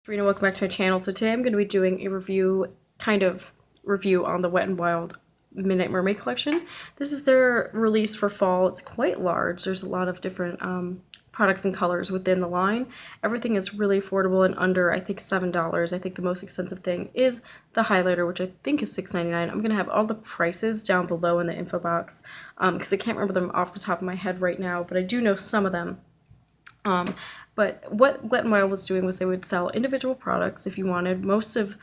Sabrina, welcome back to my channel. So today I'm going to be doing a review on the Wet n Wild Midnight Mermaid collection. This is their release for fall. It's quite large. There's a lot of different products and colors within the line. Everything is really affordable and under, I think, $7. I think the most expensive thing is the highlighter, which I think is $6.99. I'm going to have all the prices down below in the info box because I can't remember them off the top of my head right now, but I do know some of them. But what Wet n Wild was doing was they would sell individual products if you wanted. Most of,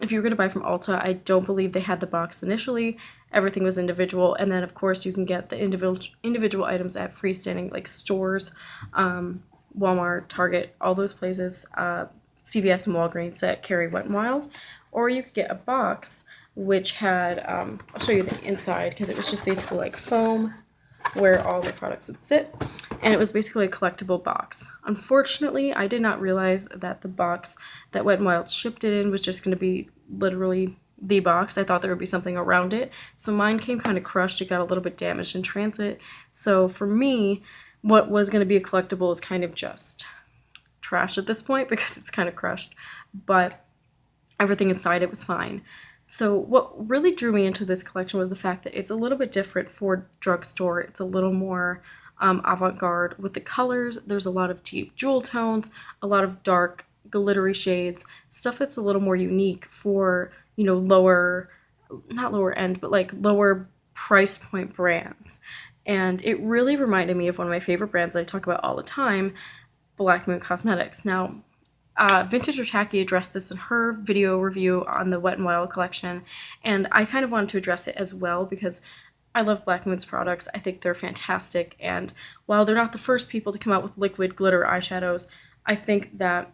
if you were going to buy from Ulta, I don't believe they had the box initially. Everything was individual. And then, of course, you can get the individual items at freestanding, like stores, Walmart, Target, all those places, CVS and Walgreens that carry Wet n Wild. Or you could get a box which had, I'll show you the inside because it was just basically like foam where all the products would sit, and it was basically a collectible box. Unfortunately, I did not realize that the box that Wet n Wild shipped it in was just going to be literally the box. I thought there would be something around it, so mine came kind of crushed. It got a little bit damaged in transit, so for me, what was going to be a collectible is kind of just trash at this point because it's kind of crushed, but everything inside it was fine. So what really drew me into this collection was the fact that it's a little bit different for drugstore. It's a little more avant-garde with the colors. There's a lot of deep jewel tones, a lot of dark glittery shades, stuff that's a little more unique for, you know, not lower end, but like lower price point brands. And it really reminded me of one of my favorite brands that I talk about all the time, Black Moon Cosmetics. Now, Vintage or Tacky addressed this in her video review on the Wet n Wild collection, and I kind of wanted to address it as well because I love Black Moon's products. I think they're fantastic, and while they're not the first people to come out with liquid glitter eyeshadows, I think that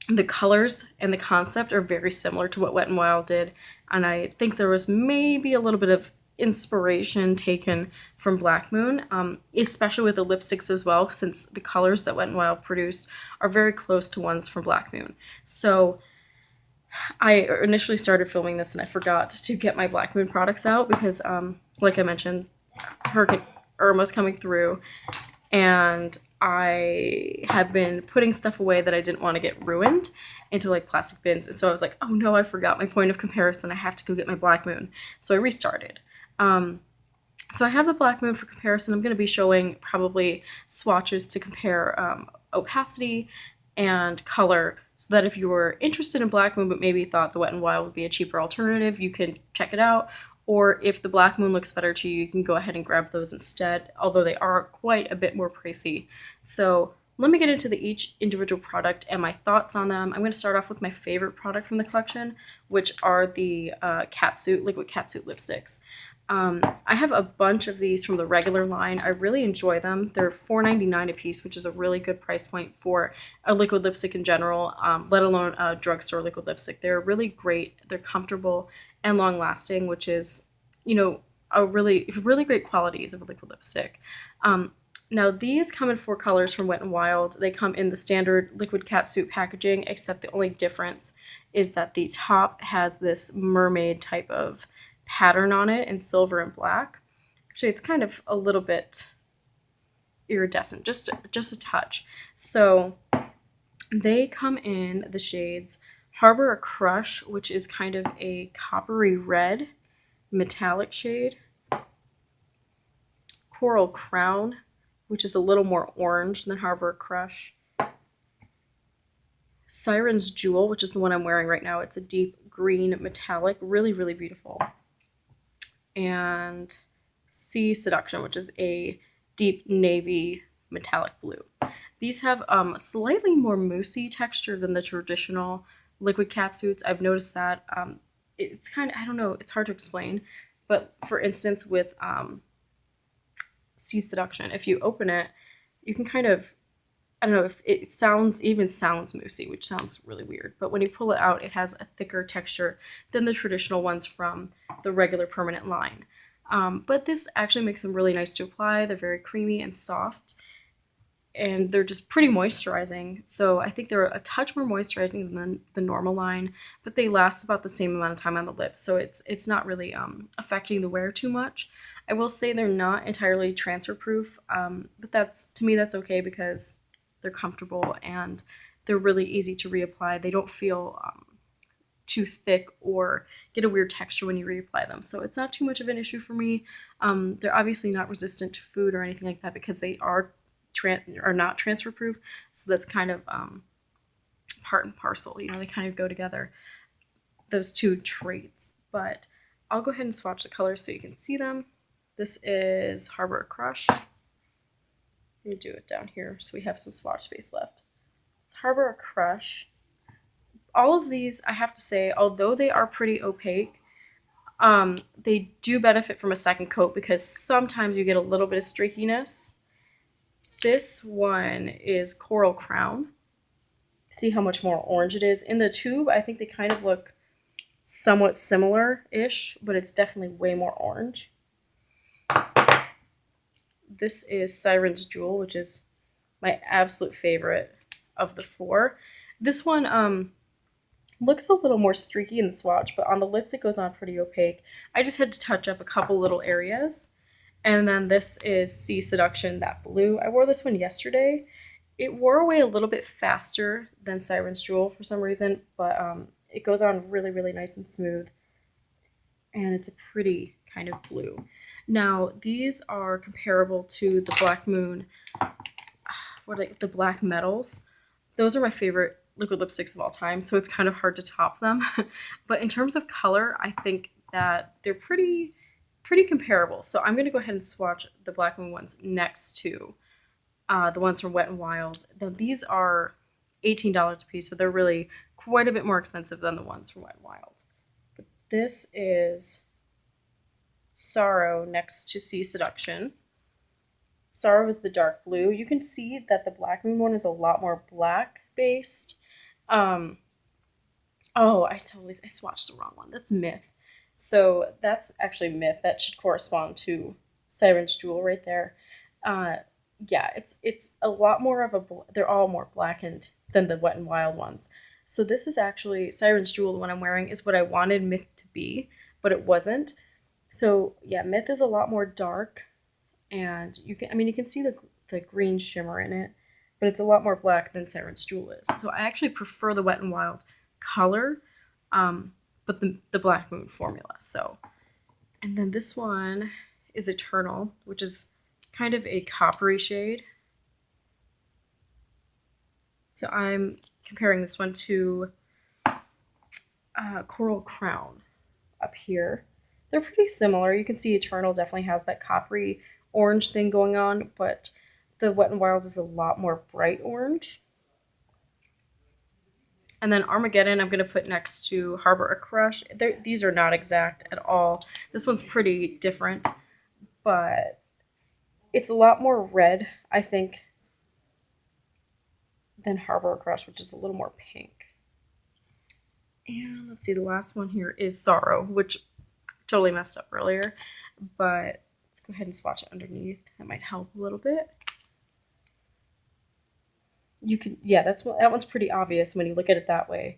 the colors and the concept are very similar to what Wet n Wild did, and I think there was maybe a little bit of inspiration taken from Black Moon, especially with the lipsticks as well, since the colors that Wet n Wild produced are very close to ones from Black Moon. So I initially started filming this and I forgot to get my Black Moon products out because, like I mentioned, Hurricane Irma's coming through, and I had been putting stuff away that I didn't want to get ruined into like plastic bins, and so I was like, oh no, I forgot my point of comparison. I have to go get my Black Moon. So I restarted. So I have the Black Moon for comparison. I'm going to be showing probably swatches to compare opacity and color, so that if you were interested in Black Moon but maybe thought the Wet n Wild would be a cheaper alternative, you can check it out. Or if the Black Moon looks better to you, you can go ahead and grab those instead, although they are quite a bit more pricey. So let me get into each individual product and my thoughts on them. I'm going to start off with my favorite product from the collection, which are the liquid catsuit lipsticks. I have a bunch of these from the regular line. I really enjoy them. They're $4.99 a piece, which is a really good price point for a liquid lipstick in general, let alone a drugstore liquid lipstick. They're really great. They're comfortable and long lasting, which is, you know, a really great qualities of a liquid lipstick. Now these come in 4 colors from Wet n Wild. They come in the standard liquid catsuit packaging, except the only difference is that the top has this mermaid type of pattern on it in silver and black. Actually, it's kind of a little bit iridescent, just a touch. So they come in the shades Harbor a Crush, which is kind of a coppery red metallic shade, Coral Crown, which is a little more orange than Harbor a Crush, Siren's Jewel, which is the one I'm wearing right now. It's a deep green metallic, really beautiful, and Sea Seduction, which is a deep navy metallic blue. These have a slightly more moussey texture than the traditional liquid catsuits. I've noticed that. It's kind of, I don't know, it's hard to explain, but for instance with Sea Seduction, if you open it, you can kind of, I don't know if it even sounds moussey, which sounds really weird, but when you pull it out, it has a thicker texture than the traditional ones from the regular permanent line. But this actually makes them really nice to apply. They're very creamy and soft, and they're just pretty moisturizing. So I think they're a touch more moisturizing than the normal line, but they last about the same amount of time on the lips, so it's not really affecting the wear too much. I will say they're not entirely transfer proof, but to me that's okay because they're comfortable and they're really easy to reapply. They don't feel too thick or get a weird texture when you reapply them. So it's not too much of an issue for me. They're obviously not resistant to food or anything like that because they are not transfer proof. So that's kind of part and parcel. You know, they kind of go together, those two traits. But I'll go ahead and swatch the colors so you can see them. This is Harbor Crush. I'm going to do it down here so we have some swatch space left. It's Harbor Crush. All of these, I have to say, although they are pretty opaque, they do benefit from a second coat because sometimes you get a little bit of streakiness. This one is Coral Crown. See how much more orange it is. In the tube, I think they kind of look somewhat similar-ish, but it's definitely way more orange. This is Siren's Jewel, which is my absolute favorite of the four. This one looks a little more streaky in the swatch, but on the lips it goes on pretty opaque. I just had to touch up a couple little areas. And then this is Sea Seduction, that blue. I wore this one yesterday. It wore away a little bit faster than Siren's Jewel for some reason, but it goes on really, really nice and smooth. And it's a pretty kind of blue. Now, these are comparable to the Black Moon, the Black Metals. Those are my favorite liquid lipsticks of all time, so it's kind of hard to top them. But in terms of color, I think that they're pretty comparable. So I'm going to go ahead and swatch the Black Moon ones next to the ones from Wet n Wild. Now, these are $18 a piece, so they're really quite a bit more expensive than the ones from Wet n Wild. But this is Sorrow next to Sea Seduction. Sorrow is the dark blue. You can see that the Black Moon one is a lot more black based. I swatched the wrong one. That's Myth. So that's actually Myth. That should correspond to Siren's Jewel right there. Yeah, it's a lot more of they're all more blackened than the Wet n Wild ones. So this is actually Siren's Jewel. The one I'm wearing is what I wanted Myth to be, but it wasn't. So yeah, Myth is a lot more dark, and you can see the green shimmer in it, but it's a lot more black than Siren's Jewel is. So I actually prefer the Wet n Wild color, but the Black Moon formula. So, and then this one is Eternal, which is kind of a coppery shade. So I'm comparing this one to Coral Crown up here. They're pretty similar. You can see Eternal definitely has that coppery orange thing going on, but the Wet n Wild is a lot more bright orange. And then Armageddon I'm going to put next to Harbor a Crush. These are not exact at all. This one's pretty different, but it's a lot more red, I think, than Harbor a Crush, which is a little more pink. And let's see, the last one here is Sorrow, which totally messed up earlier, but let's go ahead and swatch it underneath. That might help a little bit. You can, yeah, that one's pretty obvious when you look at it that way.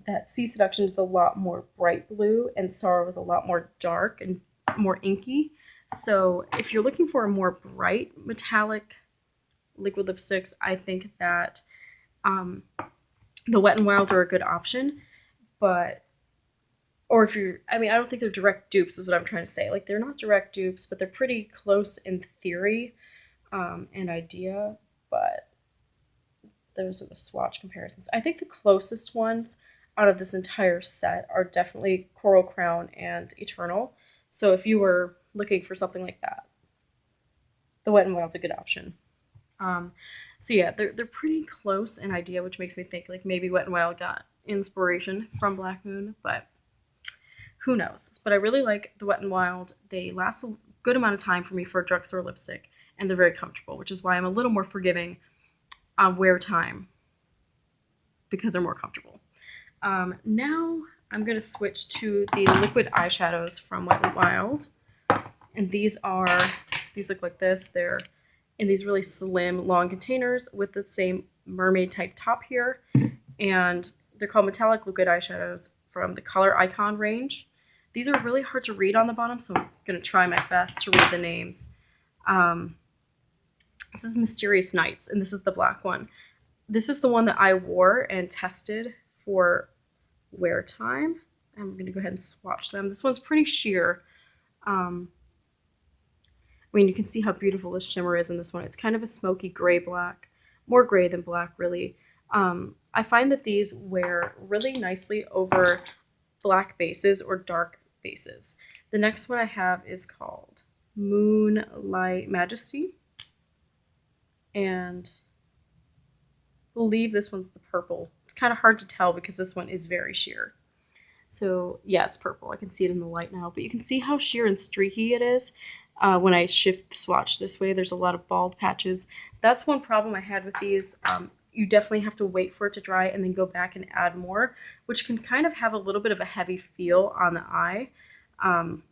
That Sea Seduction is a lot more bright blue, and Sorrow is a lot more dark and more inky. So if you're looking for a more bright metallic liquid lipsticks, I think that the Wet n Wild are a good option. Or if you're, I don't think they're direct dupes is what I'm trying to say. Like, they're not direct dupes, but they're pretty close in theory and idea, but those are the swatch comparisons. I think the closest ones out of this entire set are definitely Coral Crown and Eternal. So if you were looking for something like that, the Wet n Wild's a good option. So yeah, they're pretty close in idea, which makes me think like maybe Wet n Wild got inspiration from Black Moon, but who knows? But I really like the Wet n Wild. They last a good amount of time for me for a drugstore lipstick, and they're very comfortable, which is why I'm a little more forgiving on wear time because they're more comfortable. Now I'm going to switch to the liquid eyeshadows from Wet n Wild. And these look like this. They're in these really slim, long containers with the same mermaid type top here. And they're called metallic liquid eyeshadows from the Color Icon range. These are really hard to read on the bottom, so I'm going to try my best to read the names. This is Mysterious Nights, and this is the black one. This is the one that I wore and tested for wear time. I'm going to go ahead and swatch them. This one's pretty sheer. I mean, you can see how beautiful this shimmer is in this one. It's kind of a smoky gray-black, more gray than black, really. I find that these wear really nicely over black bases or dark bases. The next one I have is called Moonlight Majesty. And I believe this one's the purple. It's kind of hard to tell because this one is very sheer. So yeah, it's purple. I can see it in the light now, but you can see how sheer and streaky it is. When I shift the swatch this way, there's a lot of bald patches. That's one problem I had with these. You definitely have to wait for it to dry and then go back and add more, which can kind of have a little bit of a heavy feel on the eye. And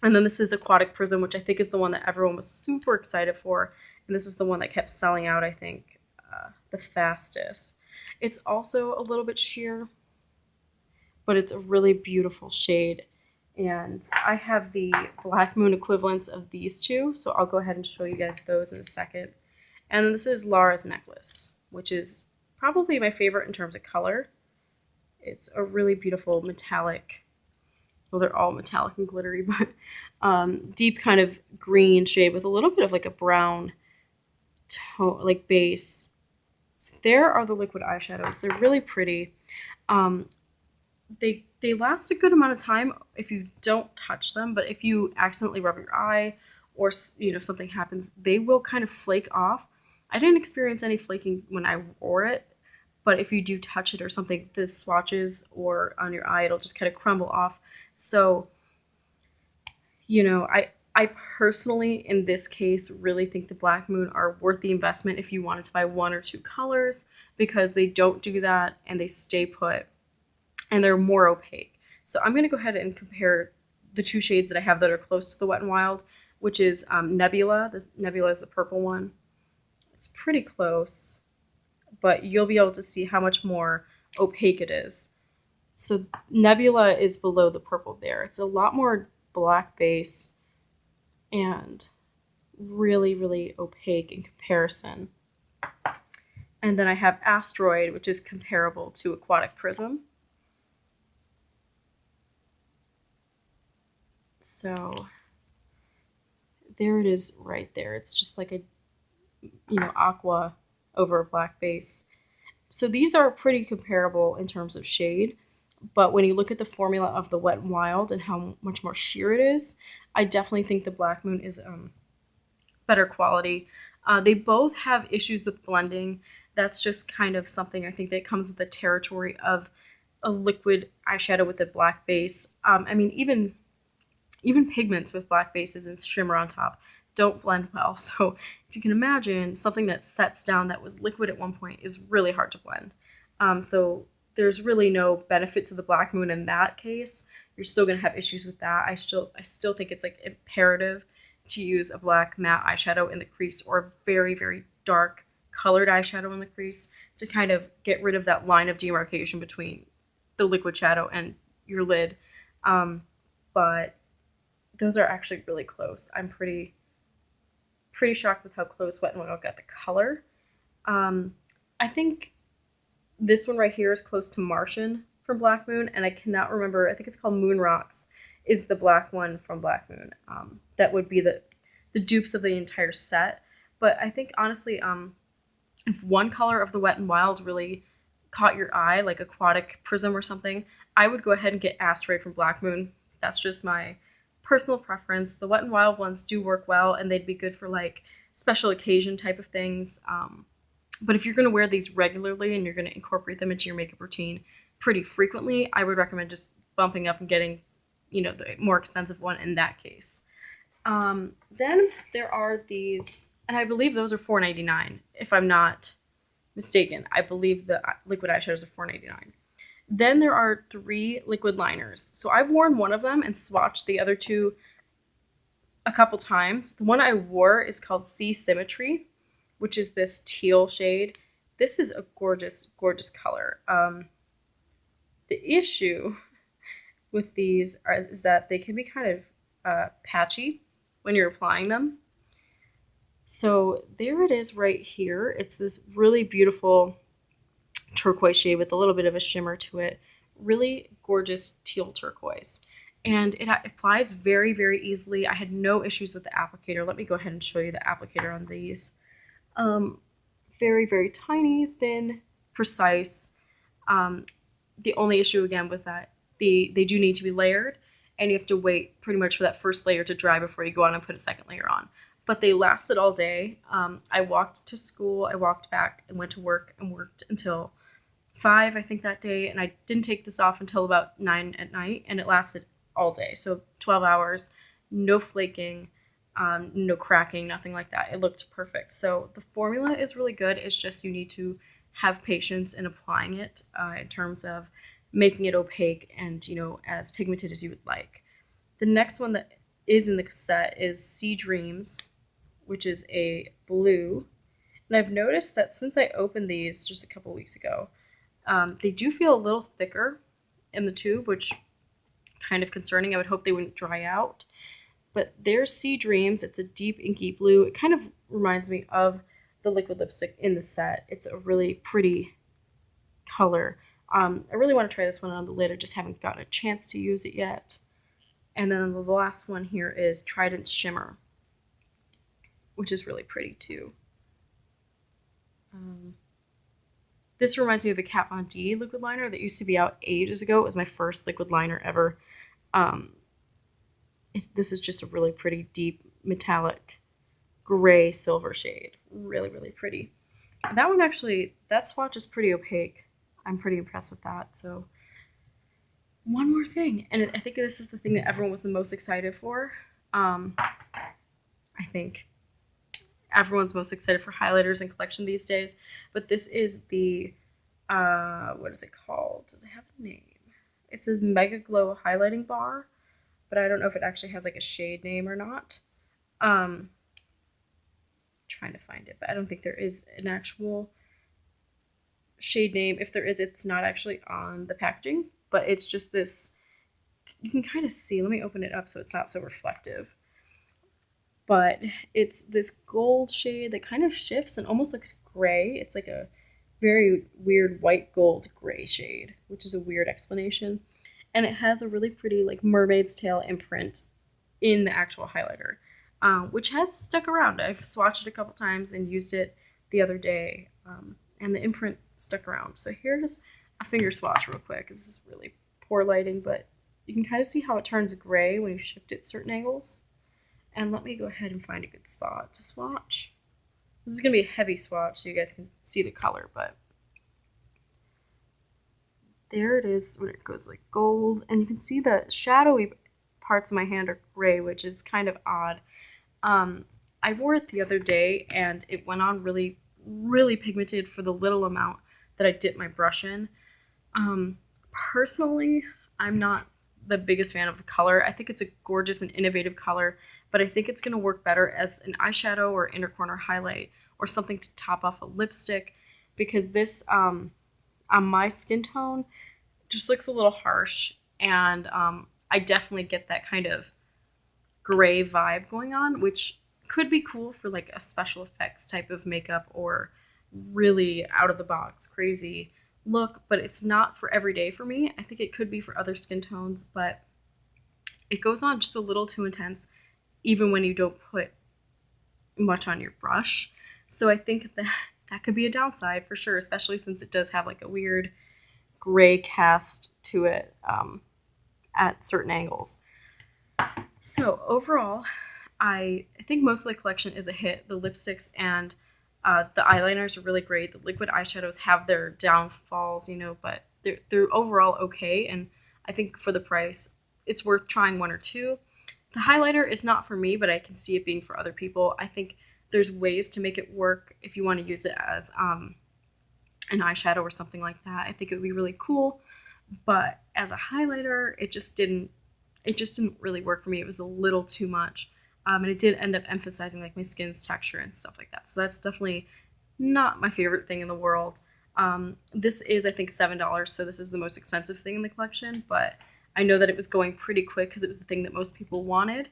then this is Aquatic Prism, which I think is the one that everyone was super excited for. And this is the one that kept selling out, I think, the fastest. It's also a little bit sheer, but it's a really beautiful shade. And I have the Black Moon equivalents of these two, so I'll go ahead and show you guys those in a second. And then this is Lara's Necklace, which is probably my favorite in terms of color. It's a really beautiful metallic, well, they're all metallic and glittery, but deep kind of green shade with a little bit of like a brown tone, like base. So there are the liquid eyeshadows. They're really pretty. They last a good amount of time if you don't touch them, but if you accidentally rub your eye or something happens, they will kind of flake off. I didn't experience any flaking when I wore it, but if you do touch it or something, the swatches or on your eye, it'll just kind of crumble off. So, I personally, in this case, really think the Black Moon are worth the investment if you wanted to buy one or two colors, because they don't do that and they stay put and they're more opaque. So I'm going to go ahead and compare the two shades that I have that are close to the Wet n Wild, which is Nebula. Nebula is the purple one. It's pretty close, but you'll be able to see how much more opaque it is. So Nebula is below the purple there. It's a lot more black base and really, really opaque in comparison. And then I have Asteroid, which is comparable to Aquatic Prism. So there it is right there. It's just like a, aqua over a black base. So these are pretty comparable in terms of shade, but when you look at the formula of the Wet n Wild and how much more sheer it is, I definitely think the Black Moon is better quality. They both have issues with blending. That's just kind of something I think that comes with the territory of a liquid eyeshadow with a black base. I mean, even pigments with black bases and shimmer on top don't blend well. So if you can imagine, something that sets down that was liquid at one point is really hard to blend. So there's really no benefit to the Black Moon in that case. You're still going to have issues with that. I still think it's like imperative to use a black matte eyeshadow in the crease or a very, very dark colored eyeshadow in the crease to kind of get rid of that line of demarcation between the liquid shadow and your lid. But those are actually really close. I'm pretty shocked with how close Wet n Wild got the color. I think this one right here is close to Martian from Black Moon, and I cannot remember, I think it's called Moon Rocks, is the black one from Black Moon. That would be the dupes of the entire set. But I think, honestly, if one color of the Wet n Wild really caught your eye, like Aquatic Prism or something, I would go ahead and get Asteroid from Black Moon. That's just my personal preference. The Wet n Wild ones do work well, and they'd be good for like special occasion type of things. But if you're going to wear these regularly and you're going to incorporate them into your makeup routine pretty frequently, I would recommend just bumping up and getting, the more expensive one in that case. Then there are these, and I believe those are $4.99, if I'm not mistaken. I believe the liquid eyeshadows are $4.99. Then there are 3 liquid liners. So I've worn one of them and swatched the other 2 a couple times. The one I wore is called Sea Symmetry, which is this teal shade. This is a gorgeous, gorgeous color. The issue with these is that they can be kind of patchy when you're applying them. So there it is right here. It's this really beautiful turquoise shade with a little bit of a shimmer to it. Really gorgeous teal turquoise. And it applies very, very easily. I had no issues with the applicator. Let me go ahead and show you the applicator on these. Very, very tiny, thin, precise. The only issue again was that they do need to be layered, and you have to wait pretty much for that first layer to dry before you go on and put a second layer on. But they lasted all day. I walked to school, I walked back and went to work and worked until 5, I think, that day, and I didn't take this off until about 9 at night, and it lasted all day. So 12 hours, no flaking, no cracking, nothing like that. It looked perfect. So the formula is really good. It's just you need to have patience in applying it in terms of making it opaque and, as pigmented as you would like. The next one that is in the cassette is Sea Dreams, which is a blue. And I've noticed that since I opened these just a couple weeks ago, they do feel a little thicker in the tube, which kind of concerning. I would hope they wouldn't dry out. But there's Sea Dreams. It's a deep inky blue. It kind of reminds me of the liquid lipstick in the set. It's a really pretty color. I really want to try this one on the lid. I just haven't gotten a chance to use it yet. And then the last one here is Trident Shimmer, which is really pretty too. This reminds me of a Kat Von D liquid liner that used to be out ages ago. It was my first liquid liner ever. This is just a really pretty deep metallic gray silver shade. Really, really pretty. That one actually, that swatch is pretty opaque. I'm pretty impressed with that. So one more thing, and I think this is the thing that everyone was the most excited for. I think everyone's most excited for highlighters in collection these days, but this is the, what is it called? Does it have a name? It says Mega Glow Highlighting Bar, but I don't know if it actually has like a shade name or not. Trying to find it, but I don't think there is an actual shade name. If there is, it's not actually on the packaging, but it's just this, you can kind of see, let me open it up so it's not so reflective. But it's this gold shade that kind of shifts and almost looks gray. It's like a very weird white gold gray shade, which is a weird explanation. And it has a really pretty like mermaid's tail imprint in the actual highlighter, which has stuck around. I've swatched it a couple times and used it the other day, and the imprint stuck around. So here's a finger swatch real quick. This is really poor lighting, but you can kind of see how it turns gray when you shift it certain angles. And let me go ahead and find a good spot to swatch. This is going to be a heavy swatch so you guys can see the color, but there it is when it goes like gold. And you can see the shadowy parts of my hand are gray, which is kind of odd. I wore it the other day and it went on really, really pigmented for the little amount that I dipped my brush in. Personally, I'm not the biggest fan of the color. I think it's a gorgeous and innovative color, but I think it's going to work better as an eyeshadow or inner corner highlight or something to top off a lipstick, because this on my skin tone just looks a little harsh, and I definitely get that kind of gray vibe going on, which could be cool for like a special effects type of makeup or really out of the box crazy look, but it's not for every day for me. I think it could be for other skin tones, but it goes on just a little too intense even when you don't put much on your brush. So I think that could be a downside for sure, especially since it does have like a weird gray cast to it at certain angles. So overall, I think most of the collection is a hit. The lipsticks and the eyeliners are really great. The liquid eyeshadows have their downfalls, but they're overall okay. And I think for the price, it's worth trying one or two. The highlighter is not for me, but I can see it being for other people. I think there's ways to make it work if you want to use it as an eyeshadow or something like that. I think it would be really cool. But as a highlighter, it just didn't really work for me. It was a little too much. And it did end up emphasizing like my skin's texture and stuff like that. So that's definitely not my favorite thing in the world. This is, I think, $7. So this is the most expensive thing in the collection. But I know that it was going pretty quick because it was the thing that most people wanted.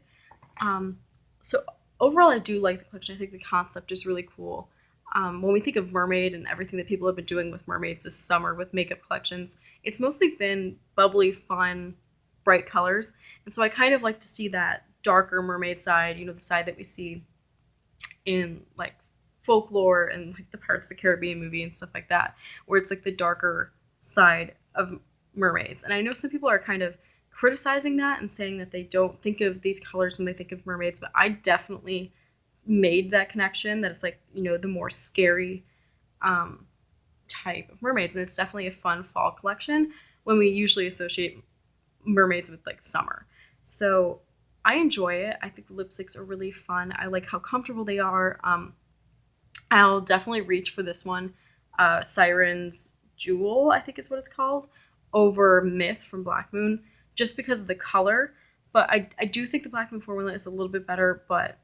So overall, I do like the collection. I think the concept is really cool. When we think of Mermaid and everything that people have been doing with mermaids this summer with makeup collections, it's mostly been bubbly, fun, bright colors. And so I kind of like to see that darker mermaid side, the side that we see in like folklore and like the Pirates of the Caribbean movie and stuff like that, where it's like the darker side of mermaids. And I know some people are kind of criticizing that and saying that they don't think of these colors when they think of mermaids, but I definitely made that connection that it's like, the more scary type of mermaids. And it's definitely a fun fall collection when we usually associate mermaids with like summer. So I enjoy it. I think the lipsticks are really fun. I like how comfortable they are. I'll definitely reach for this one, Siren's Jewel, I think is what it's called, over Myth from Black Moon, just because of the color. But I do think the Black Moon formula is a little bit better, but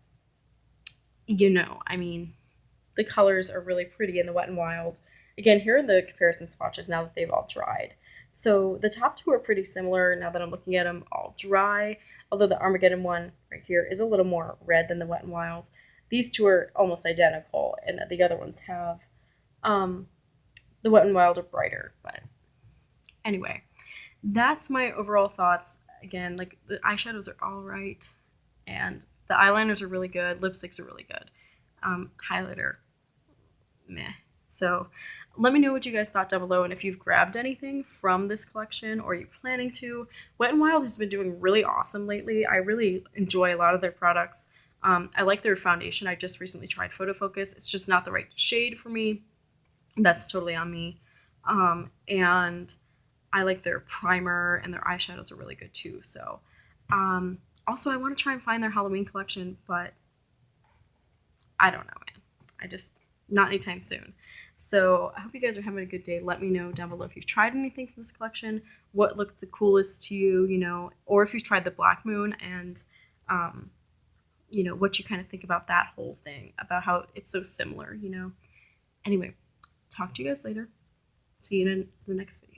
the colors are really pretty in the Wet n Wild. Again, here are the comparison swatches now that they've all dried. So the top two are pretty similar now that I'm looking at them all dry, although the Armageddon one right here is a little more red than the Wet n Wild. These two are almost identical, and the other ones have the Wet n Wild are brighter. But anyway, that's my overall thoughts. Again, like the eyeshadows are all right, and the eyeliners are really good. Lipsticks are really good. Highlighter, meh. So let me know what you guys thought down below, and if you've grabbed anything from this collection or you're planning to. Wet n Wild has been doing really awesome lately. I really enjoy a lot of their products. I like their foundation. I just recently tried Photo Focus. It's just not the right shade for me. That's totally on me. And I like their primer, and their eyeshadows are really good too. So also, I want to try and find their Halloween collection, but I don't know, man. Not anytime soon. So I hope you guys are having a good day. Let me know down below if you've tried anything from this collection, what looked the coolest to you, or if you've tried the Black Moon and, what you kind of think about that whole thing, about how it's so similar. Anyway, talk to you guys later. See you in the next video.